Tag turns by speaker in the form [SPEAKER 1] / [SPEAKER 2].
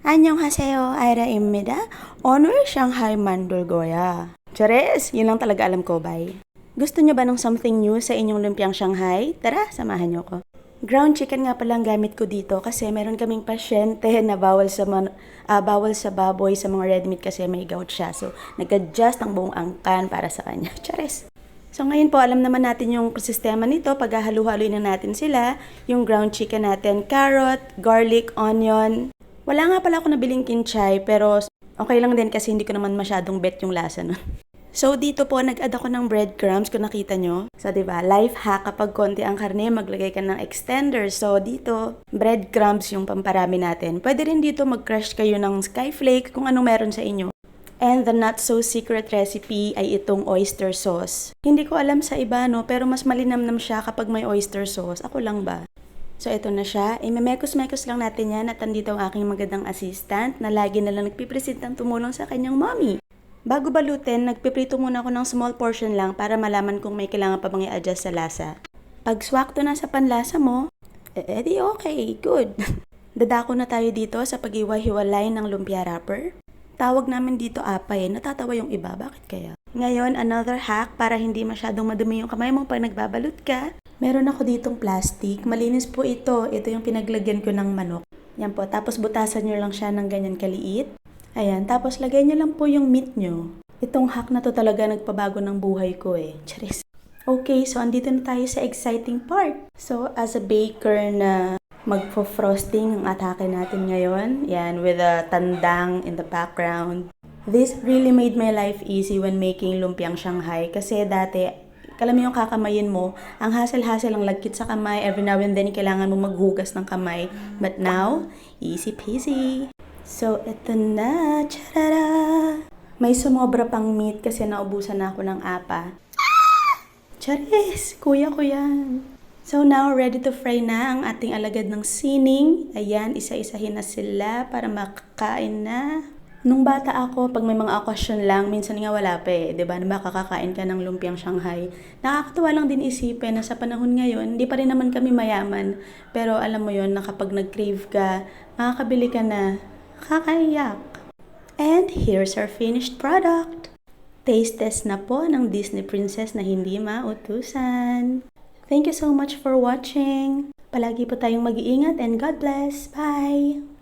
[SPEAKER 1] 안녕하세요, Aira입니다. 오늘 Shanghai Mandulgoya. Charis, yun lang talaga alam ko, bye. Gusto nyo ba ng something new sa inyong lumpiang Shanghai? Tara, samahan nyo ko. Ground chicken nga palang gamit ko dito kasi meron kaming pasyente na bawal sa baboy sa mga red meat kasi may gout siya. So, nag-adjust ang buong angkan para sa kanya. Charis! So ngayon po, alam naman natin yung sistema nito. Paghahalu-haluin na natin sila. Yung ground chicken natin, carrot, garlic, onion. Wala nga pala ako nabiling kinchay, pero okay lang din kasi hindi ko naman masyadong bet yung lasa nun. So dito po, nag-add ako ng breadcrumbs kung nakita nyo. So diba, life hack, kapag konti ang karne, maglagay ka ng extender. So dito, breadcrumbs yung pamparami natin. Pwede rin dito mag-crush kayo ng skyflake kung anong meron sa inyo. And the not so secret recipe ay itong oyster sauce. Hindi ko alam sa iba no, pero mas malinamnam siya kapag may oyster sauce. Ako lang ba? So ito na siya. Imemekos-mekos lang natin yan at andito ang aking magandang assistant na lagi na lang nagpipresentang tumulong sa kanyang mommy. Bago balutin, nagpiprito muna ako ng small portion lang para malaman kung may kailangan pa bang i-adjust sa lasa. Pag swakto na sa panlasa mo, edi okay, good. Dadako na tayo dito sa pag-iwa-hiwalay ng lumpia wrapper. Tawag namin dito apay, natatawa yung iba, bakit kaya? Ngayon, another hack para hindi masyadong madumi yung kamay mo pag nagbabalot ka. Meron ako ditong plastic, malinis po ito. Ito yung pinaglagyan ko ng manok. Yan po, tapos butasan nyo lang siya ng ganyan kaliit. Ayan, tapos lagay nyo lang po yung meat nyo. Itong hack na to talaga nagpabago ng buhay ko eh. Charis. Okay, so andito na tayo sa exciting part. So, as a baker na magpo-frosting ang atake natin ngayon. Yan, with a tandang in the background. This really made my life easy when making lumpiang Shanghai. Kasi dati, alam mo yung kakamayin mo, ang hassle-hassle ang lagkit sa kamay. Every now and then, kailangan mo maghugas ng kamay. But now, easy peasy. So, eto na. Charara! May sumobra pang meat kasi naubusan na ako ng apa. Charis! Kuya ko yan. So now, ready to fry na ang ating alagad ng sining. Ayan, isa-isahin na sila para makakain na. Nung bata ako, pag may mga okasyon lang, minsan nga wala pa eh. Diba? Makakakain ka ng lumpiang Shanghai. Nakakatuwa lang din isipin na sa panahon ngayon, hindi pa rin naman kami mayaman. Pero alam mo yon na kapag nag-crave ka, makakabili ka na. Kakaiyak. And here's our finished product. Taste test na po ng Disney princess na hindi mautusan. Thank you so much for watching. Palagi po tayong mag-iingat and God bless. Bye!